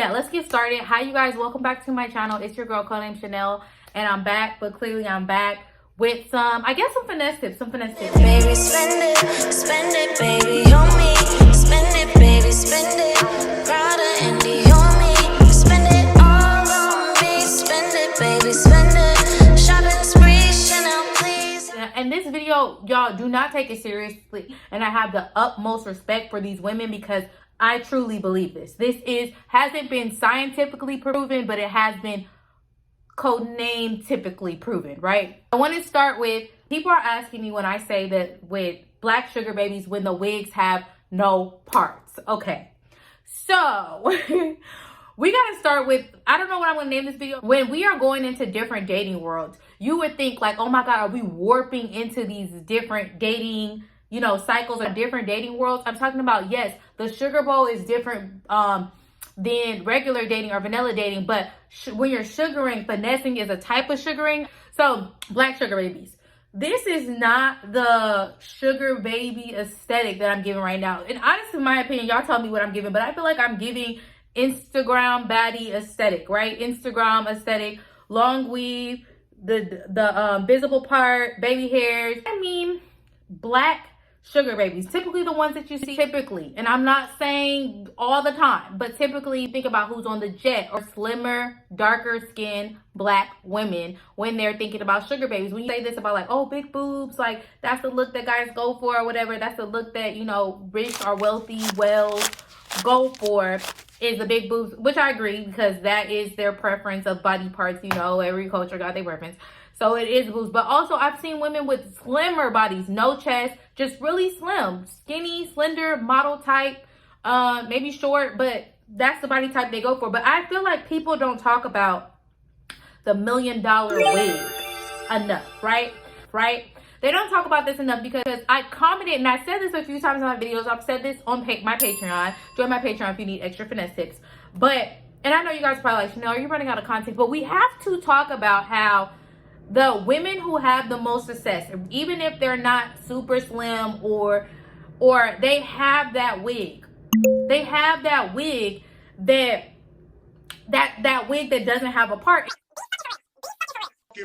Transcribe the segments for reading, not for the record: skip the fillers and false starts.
Yeah, let's get started. Hi, you guys. Welcome back to my channel. It's your girl, Codenamechanel, and I'm back, but clearly I'm back with some finesse tips, Baby, spend it, baby, on me. Spend it, baby, spend it. Prada and on me. Spend it all on me. Spend it, baby, spend it. Shopping spree, Chanel, please. And this video, y'all, do not take it seriously. And I have the utmost respect for these women because I truly believe this. Hasn't been scientifically proven, but it has been codename typically proven, right? I want to start with, people are asking me when I say that with black sugar babies, when the wigs have no parts. Okay, so we got to start with, I don't know what I'm going to name this video. When we are going into different dating worlds, you would think like, oh my God, are we warping into these different dating, cycles or different dating worlds? I'm talking about, yes, the sugar bowl is different than regular dating or vanilla dating, but when you're sugaring, finessing is a type of sugaring. So black sugar babies, this is not the sugar baby aesthetic that I'm giving right now. And honestly, in my opinion, y'all tell me what I'm giving, but I feel like I'm giving Instagram baddie aesthetic, right? Instagram aesthetic, long weave, the visible part, baby hairs. I mean, black sugar babies, typically the ones that you see typically, and I'm not saying all the time, but typically think about who's on the jet, or slimmer, darker skinned black women when they're thinking about sugar babies. When you say this about like, oh, big boobs, like that's the look that guys go for or whatever, that's the look that, rich or wealthy whales go for, is the big boobs, which I agree, because that is their preference of body parts. Every culture got their preference. So it is boobs. But also I've seen women with slimmer bodies, no chest, just really slim, skinny, slender, model type, maybe short, but that's the body type they go for. But I feel like people don't talk about the $1 million wig enough, right? They don't talk about this enough because I commented, and I said this a few times in my videos. I've said this on my Patreon. Join my Patreon if you need extra finesse tips. And I know you guys are probably like, Chanel, are you running out of content? But we have to talk about how the women who have the most success, even if they're not super slim or they have that wig. They have that wig that wig that doesn't have a part.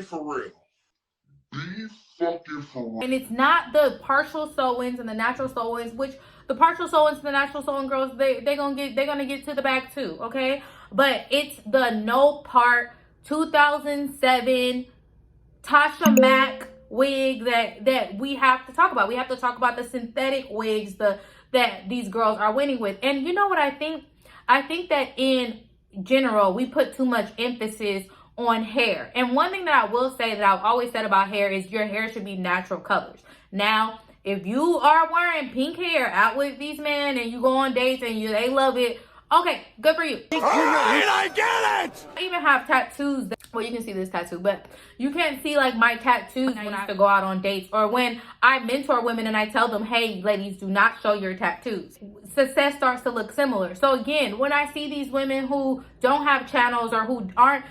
For real. And it's not the partial sew-ins and the natural sew-ins, which the partial sew-ins and the natural sew-in girls, they're gonna get to the back too, okay? But it's the no part 2007 Tasha Mack wig that we have to talk about. We have to talk about the synthetic wigs that these girls are winning with. And you know what I think? I think that in general, we put too much emphasis on hair. And one thing that I will say that I've always said about hair is your hair should be natural colors. Now, if you are wearing pink hair out with these men and you go on dates and they love it, okay, good for you. All right, I get it! I even have tattoos. Well, you can see this tattoo, but you can't see like my tattoos when I used to go out on dates, or when I mentor women and I tell them, hey, ladies, do not show your tattoos. Success starts to look similar. So again, when I see these women who don't have channels or who aren't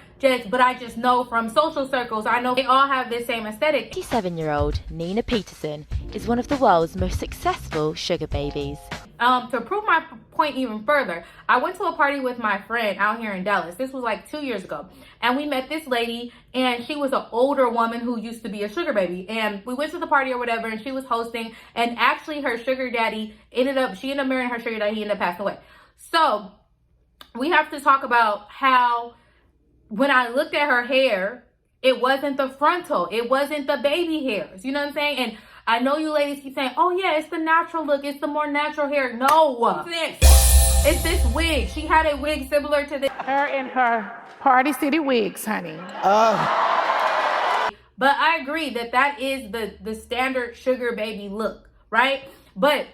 but I just know from social circles, I know they all have this same aesthetic. 27-year-old Nina Peterson is one of the world's most successful sugar babies. To prove my point even further, I went to a party with my friend out here in Dallas. This was like 2 years ago. And we met this lady, and she was an older woman who used to be a sugar baby. And we went to the party or whatever, and she was hosting. And actually her sugar daddy ended up marrying her sugar daddy. He ended up passing away. So we have to talk about how when I looked at her hair, it wasn't the frontal. It wasn't the baby hairs. You know what I'm saying? And I know you ladies keep saying, oh yeah, it's the natural look. It's the more natural hair. No. It's this wig. She had a wig similar to this. Her and her Party City wigs, honey. But I agree that is the standard sugar baby look, right? But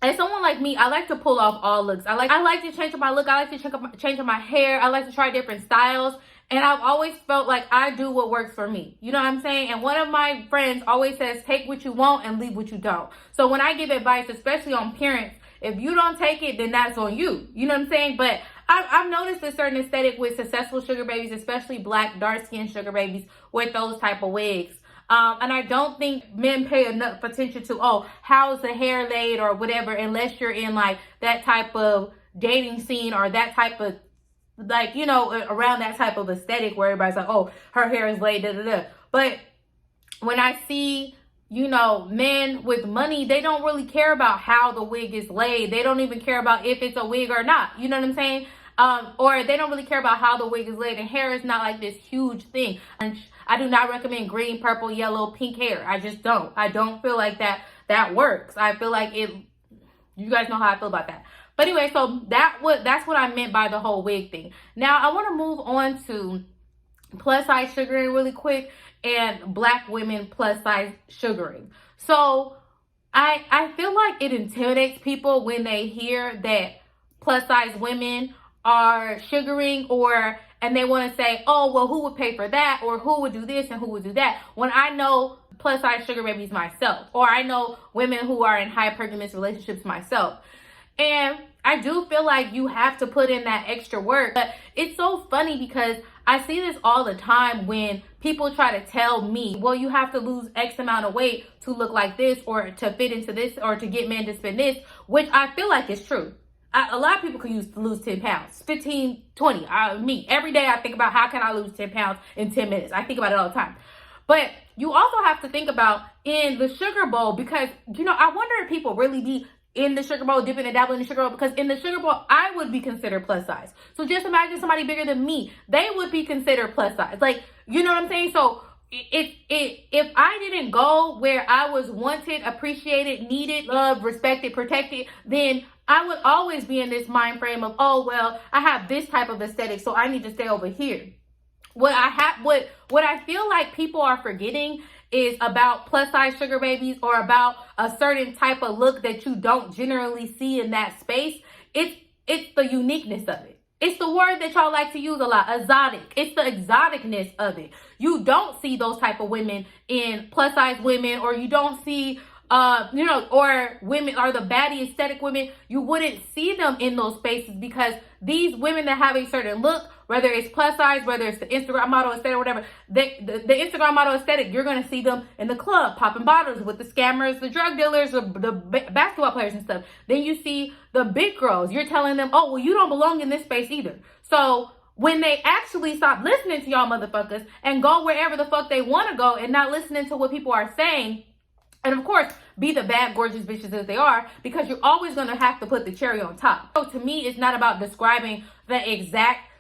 as someone like me, I like to pull off all looks. I like to change up my look. I like to change up my hair. I like to try different styles. And I've always felt like I do what works for me. You know what I'm saying? And one of my friends always says, take what you want and leave what you don't. So when I give advice, especially on parents, if you don't take it, then that's on you. You know what I'm saying? But I've noticed a certain aesthetic with successful sugar babies, especially black, dark-skinned sugar babies with those type of wigs. And I don't think men pay enough attention to, oh, how's the hair laid or whatever, unless you're in like that type of dating scene or that type of like, you know, around that type of aesthetic where everybody's like, oh, her hair is laid, da da da. But when I see, you know, men with money, they don't really care about how the wig is laid. They don't even care about if it's a wig or not. You know what I'm saying? Or they don't really care about how the wig is laid. And hair is not like this huge thing. And I do not recommend green, purple, yellow, pink hair. I just don't. I don't feel like that works. I feel like it. You guys know how I feel about that. But anyway, so that's what I meant by the whole wig thing. Now I want to move on to plus size sugaring really quick, and black women plus size sugaring. So I feel like it intimidates people when they hear that plus size women are sugaring, and they want to say, oh, well, who would pay for that, or who would do this and who would do that, when I know plus size sugar babies myself, or I know women who are in hypergamous relationships myself. And I do feel like you have to put in that extra work. But it's so funny because I see this all the time when people try to tell me, well, you have to lose X amount of weight to look like this, or to fit into this, or to get men to spend this, which I feel like is true. A lot of people could use to lose 10 pounds, 15, 20. Me, every day I think about how can I lose 10 pounds in 10 minutes. I think about it all the time. But you also have to think about in the sugar bowl, because, you know, I wonder if people really be in the sugar bowl, dipping and dabbling in the sugar bowl, because in the sugar bowl, I would be considered plus size. So just imagine somebody bigger than me. They would be considered plus size. Like, you know what I'm saying? So if I didn't go where I was wanted, appreciated, needed, loved, respected, protected, then I would always be in this mind frame of, oh, well, I have this type of aesthetic, so I need to stay over here. What I feel like people are forgetting is about plus size sugar babies, or about a certain type of look that you don't generally see in that space. It's the uniqueness of it. It's the word that y'all like to use a lot, exotic. It's the exoticness of it. You don't see those type of women in plus size women, or you don't see you know, or women, or the baddie aesthetic women. You wouldn't see them in those spaces, because these women that have a certain look, whether it's plus size, whether it's the Instagram model aesthetic, whatever, the Instagram model aesthetic, you're going to see them in the club popping bottles with the scammers, the drug dealers, the basketball players and stuff. Then you see the big girls. You're telling them, oh, well, you don't belong in this space either. So when they actually stop listening to y'all motherfuckers and go wherever the fuck they want to go, and not listening to what people are saying, and of course, be the bad, gorgeous bitches as they are, because you're always going to have to put the cherry on top. So to me, it's not about describing the exact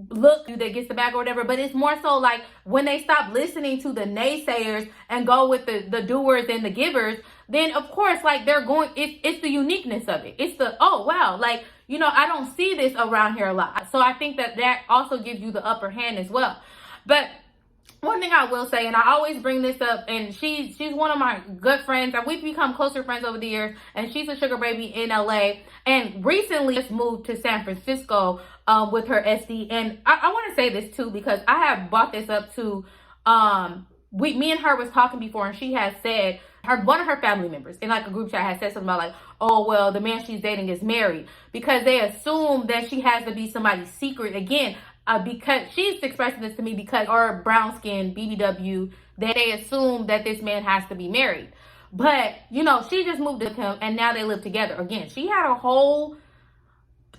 look that gets the bag or whatever, but it's more so like when they stop listening to the naysayers and go with the doers and the givers, then of course, like, they're going, it's the uniqueness of it. It's the, oh, wow, like, you know, I don't see this around here a lot. So I think that also gives you the upper hand as well. But one thing I will say, and I always bring this up, and she's one of my good friends, and we've become closer friends over the years, and she's a sugar baby in LA, and recently just moved to San Francisco with her SD. And I want to say this too, because I have brought this up to, me and her was talking before, and she has said, one of her family members in like a group chat has said something about like, oh, well, the man she's dating is married, because they assume that she has to be somebody's secret. Again, because she's expressing this to me, because our brown skin BBW, that they assume that this man has to be married. But, you know, she just moved with him, and now they live together. Again, she had a whole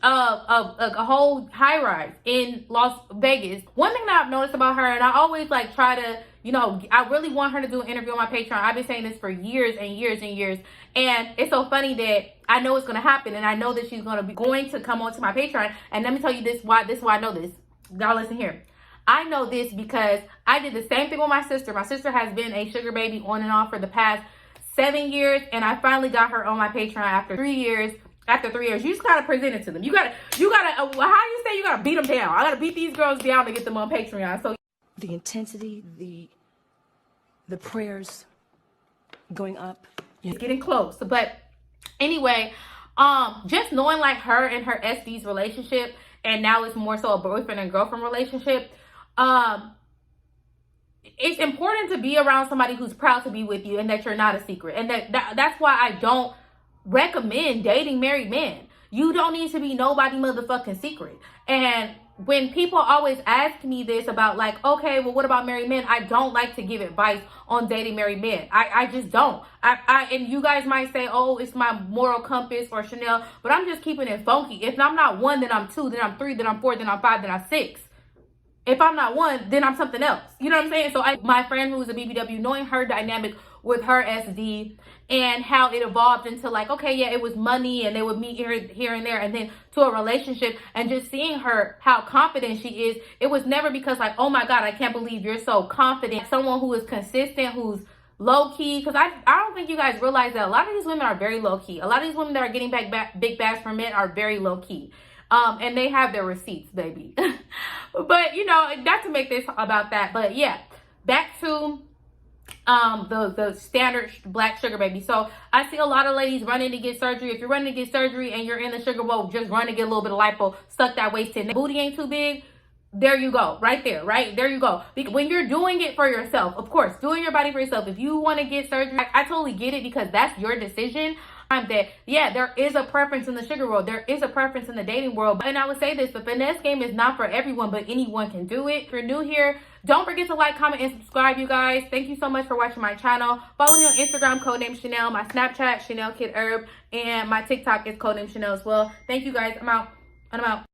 high rise in Las Vegas. One thing that I've noticed about her, and I always like try to, you know, I really want her to do an interview on my Patreon. I've been saying this for years and years and years, and it's so funny that I know it's going to happen, and I know that she's going to come onto my Patreon. And let me tell you why I know this. Y'all listen here. I know this because I did the same thing with my sister. My sister has been a sugar baby on and off for the past 7 years, and I finally got her on my Patreon after 3 years. After 3 years, you just gotta present it to them. You gotta. How you say you gotta beat them down? I gotta beat these girls down to get them on Patreon. So the intensity, the prayers going up, it's getting close. But anyway, just knowing like her and her SD's relationship, and now it's more so a boyfriend and girlfriend relationship. It's important to be around somebody who's proud to be with you, and that you're not a secret. And that's why I don't recommend dating married men. You don't need to be nobody motherfucking secret. And when people always ask me this about like, okay, well, what about married men? I don't like to give advice on dating married men. I just don't. And you guys might say, oh, it's my moral compass or Chanel, but I'm just keeping it funky. If I'm not 1, then I'm 2, then I'm 3, then I'm 4, then I'm 5, then I'm 6. If I'm not 1, then I'm something else. You know what I'm saying? So my friend who was a BBW, knowing her dynamic with her SD and how it evolved into like, okay, yeah, it was money and they would meet here and there, and then to a relationship, and just seeing her, how confident she is. It was never because like, oh my God, I can't believe you're so confident. Someone who is consistent, who's low key, because I don't think you guys realize that a lot of these women are very low key. A lot of these women that are getting big bags from men are very low key. And they have their receipts, baby. But, you know, not to make this about that. But, yeah, back to the standard black sugar baby. So, I see a lot of ladies running to get surgery. If you're running to get surgery and you're in the sugar bowl, just run to get a little bit of lipo, suck that waist in. The booty ain't too big. There you go. Right there. Right? There you go. Because when you're doing it for yourself, of course, doing your body for yourself. If you want to get surgery, I totally get it because that's your decision. That yeah, there is a preference in the sugar world, there is a preference in the dating world, and I would say this: the finesse game is not for everyone, but anyone can do it. If you're new here, don't forget to like, comment, and subscribe, you guys. Thank you so much for watching my channel. Follow me on Instagram, Codename Chanel, my Snapchat, Chanel Kid Herb, and my TikTok is Codename Chanel as well. Thank you guys. I'm out.